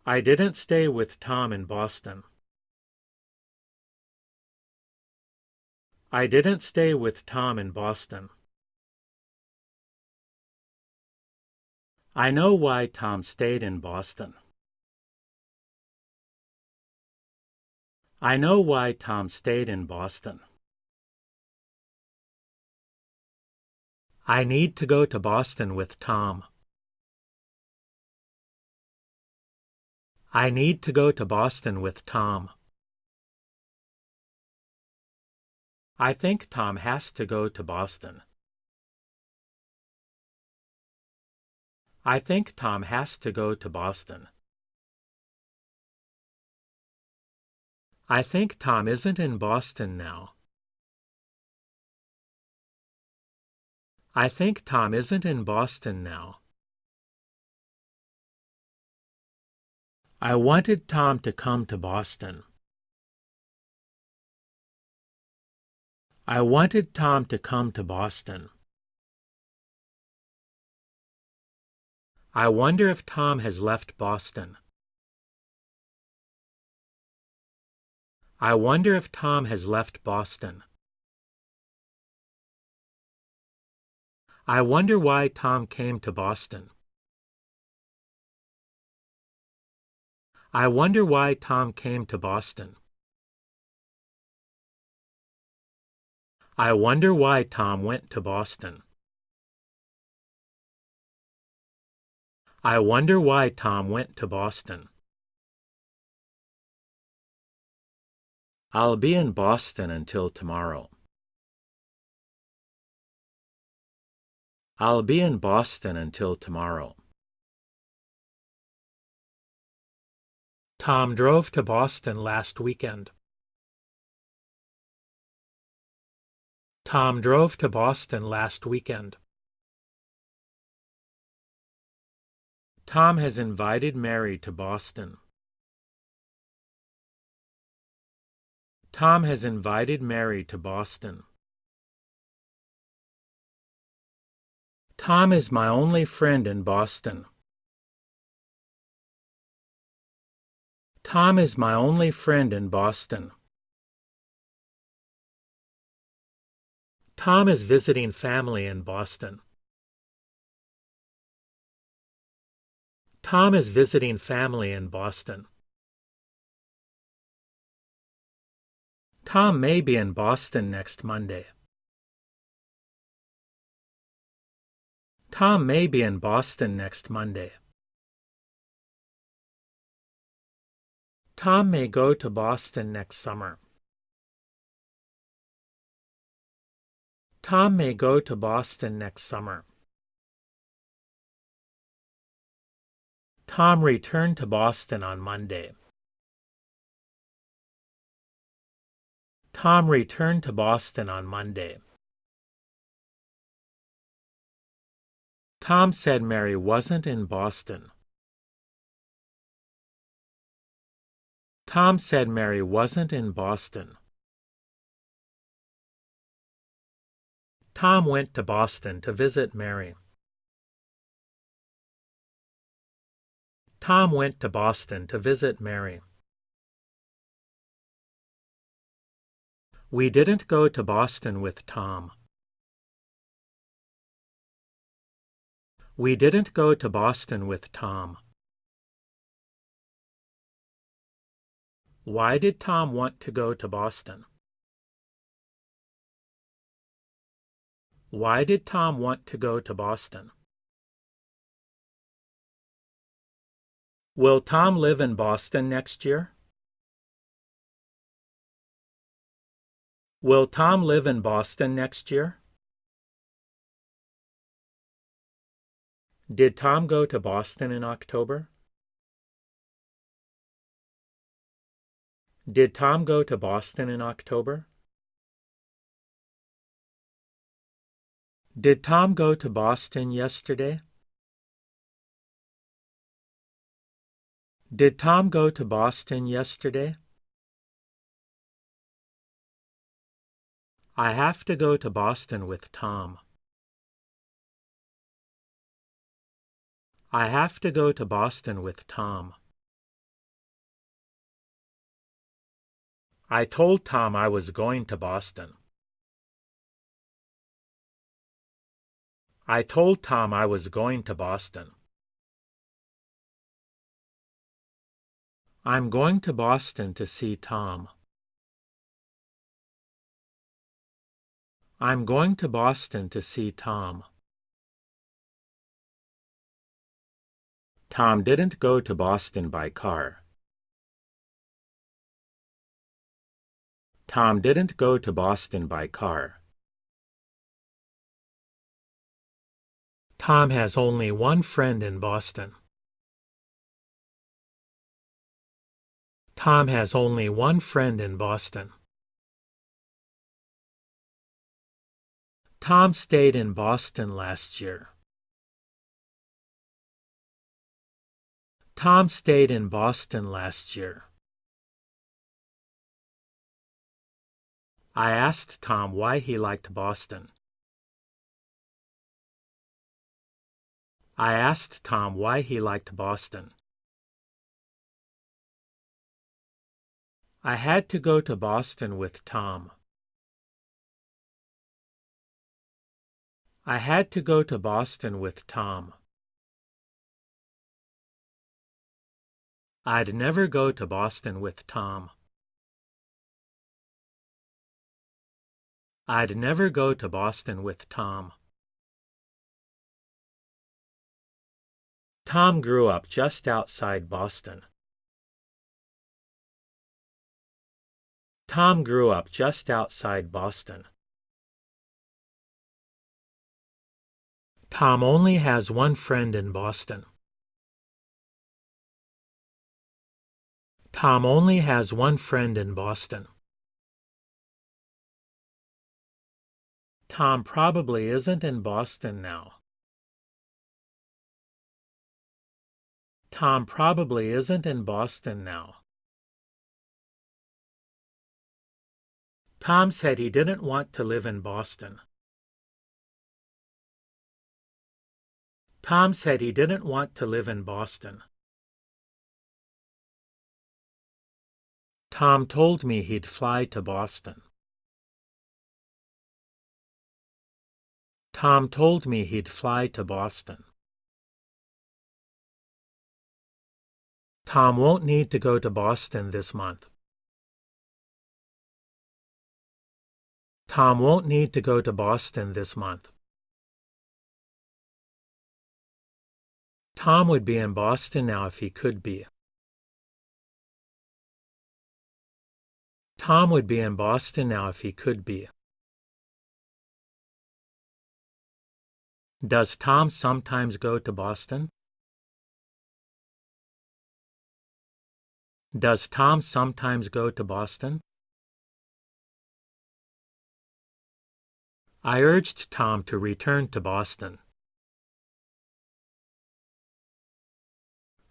I didn't stay with Tom in Boston. I didn't stay with Tom in Boston. I know why Tom stayed in Boston. I know why Tom stayed in Boston. I need to go to Boston with Tom. I need to go to Boston with Tom. I think Tom has to go to Boston. I think Tom has to go to Boston. I think Tom isn't in Boston now. I think Tom isn't in Boston now. I wanted Tom to come to Boston. I wanted Tom to come to Boston. I wonder if Tom has left Boston. I wonder if Tom has left Boston. I wonder why Tom came to Boston. I wonder why Tom came to Boston. I wonder why Tom went to Boston. I wonder why Tom went to Boston. I'll be in Boston until tomorrow. I'll be in Boston until tomorrow. Tom drove to Boston last weekend. Tom drove to Boston last weekend. Tom has invited Mary to Boston. Tom has invited Mary to Boston. Tom is my only friend in Boston. Tom is my only friend in Boston. Tom is visiting family in Boston. Tom is visiting family in Boston. Tom may be in Boston next Monday. Tom may be in Boston next Monday. Tom may go to Boston next summer. Tom may go to Boston next summer. Tom returned to Boston on Monday. Tom returned to Boston on Monday. Tom said Mary wasn't in Boston. Tom said Mary wasn't in Boston. Tom went to Boston to visit Mary. Tom went to Boston to visit Mary. We didn't go to Boston with Tom. We didn't go to Boston with Tom. Why did Tom want to go to Boston? Why did Tom want to go to Boston? Will Tom live in Boston next year? Will Tom live in Boston next year? Did Tom go to Boston in October? Did Tom go to Boston in October? Did Tom go to Boston yesterday? Did Tom go to Boston yesterday? I have to go to Boston with Tom. I have to go to Boston with Tom. I told Tom I was going to Boston. I told Tom I was going to Boston. I'm going to Boston to see Tom. I'm going to Boston to see Tom. Tom didn't go to Boston by car. Tom didn't go to Boston by car. Tom has only one friend in Boston. Tom has only one friend in Boston. Tom stayed in Boston last year. Tom stayed in Boston last year. I asked Tom why he liked Boston. I asked Tom why he liked Boston. I had to go to Boston with Tom. I had to go to Boston with Tom. I'd never go to Boston with Tom. I'd never go to Boston with Tom. Tom grew up just outside Boston. Tom grew up just outside Boston. Tom only has one friend in Boston. Tom only has one friend in Boston. Tom probably isn't in Boston now. Tom probably isn't in Boston now. Tom said he didn't want to live in Boston. Tom said he didn't want to live in Boston. Tom told me he'd fly to Boston. Tom told me he'd fly to Boston. Tom won't need to go to Boston this month. Tom won't need to go to Boston this month. Tom would be in Boston now if he could be. Tom would be in Boston now if he could be. Does Tom sometimes go to Boston? Does Tom sometimes go to Boston? I urged Tom to return to Boston.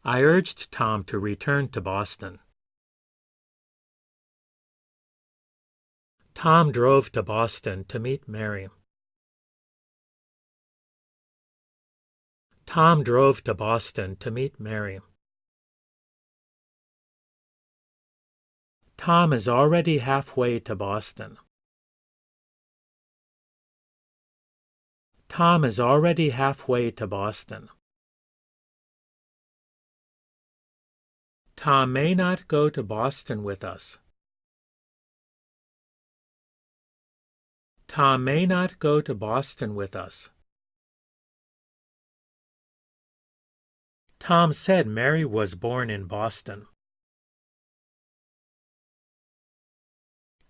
I urged Tom to return to Boston. Tom drove to Boston to meet Mary. Tom drove to Boston to meet Mary. Tom is already halfway to Boston. Tom is already halfway to Boston. Tom may not go to Boston with us. Tom may not go to Boston with us. Tom said Mary was born in Boston.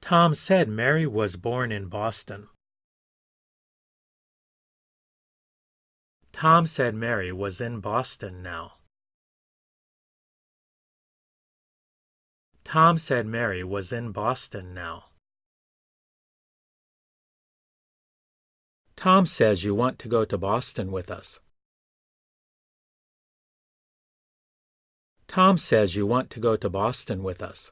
Tom said Mary was born in Boston. Tom said Mary was in Boston now. Tom said Mary was in Boston now. Tom says you want to go to Boston with us. Tom says you want to go to Boston with us.